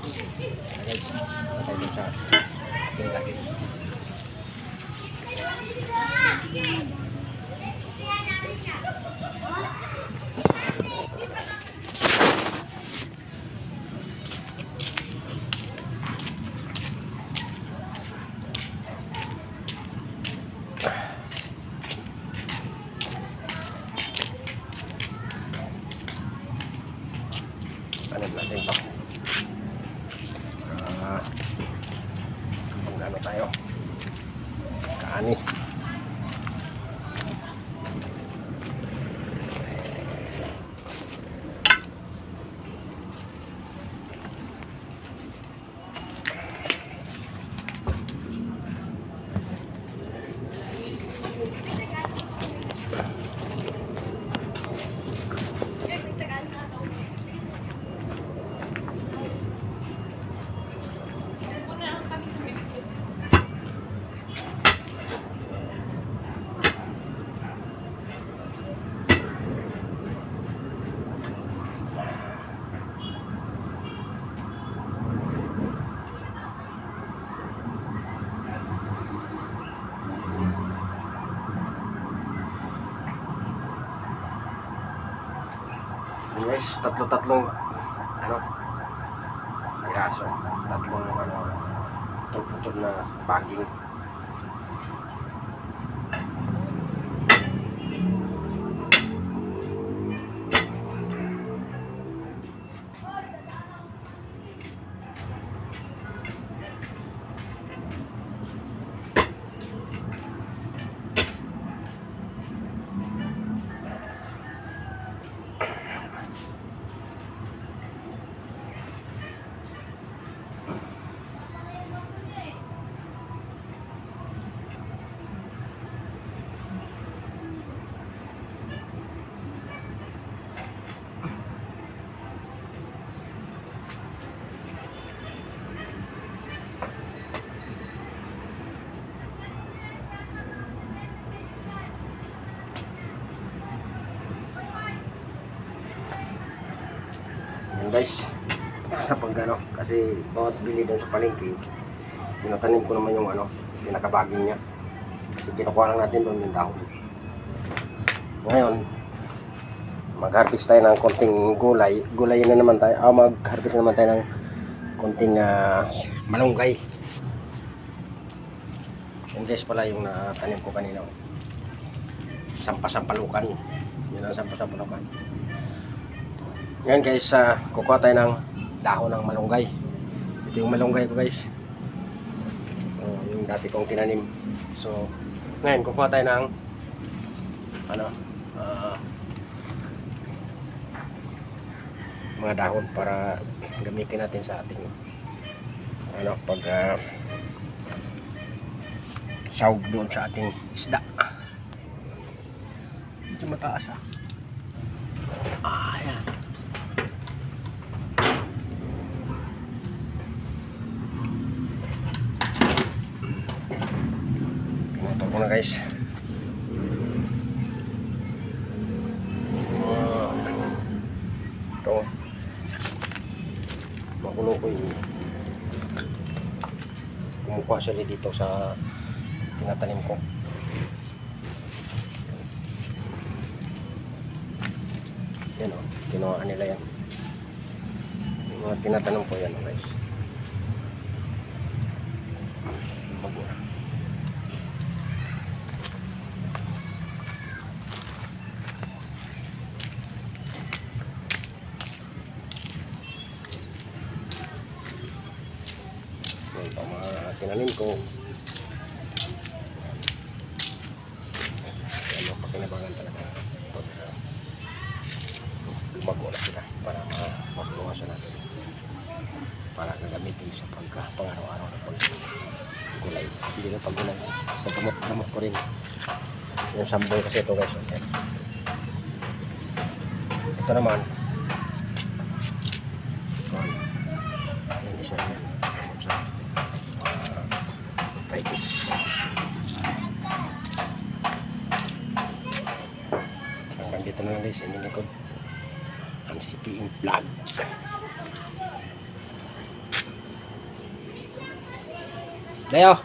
Guys, patay dun sa ating gabi. Alam natin pa. Ano tayo? Kaani. Guys, tatlong ano piraso, tatlong putol na baging. Guys, sa pagano kasi bawat bili doon sa palengke tinatanim ko naman yung pinakabaging niya kasi kinukuha lang natin doon yung dahon. Ngayon mag-harvest tayo ng konting gulay na naman tayo, mag-harvest naman tayo ng konting malunggay. Yung guys pala yung natanim ko kanina, sampasampalukan, yun ang sampasampalukan. Ngayon guys, kukuha tayo ng dahon ng malunggay. Ito yung malunggay ko guys, yung dati kong tinanim. So ngayon kukuha tayo ng mga dahon para gamitin natin sa ating pag sahog doon sa ating isda. Ito mataas ayan. Pinutol ko na guys. Ito makulo ko yung kumukuha sila dito sa tinatanim ko. Yan kinuha nila yan, yung mga tinatanong ko yan guys. Yan pa mga tinanim ko. Yan ang pakinabangan talaga pag lumago na sila para mas bawasan natin para gagamitin sa pang-araw-araw na pag-gulay. Hindi lang pag-gulay, sa gamot ko rin yung sambol kasi ito guys. Okay. Ito naman yung isa yan sa pipes. Hanggang dito na lang guys, inyong likod ang CPM vlog. Dayo.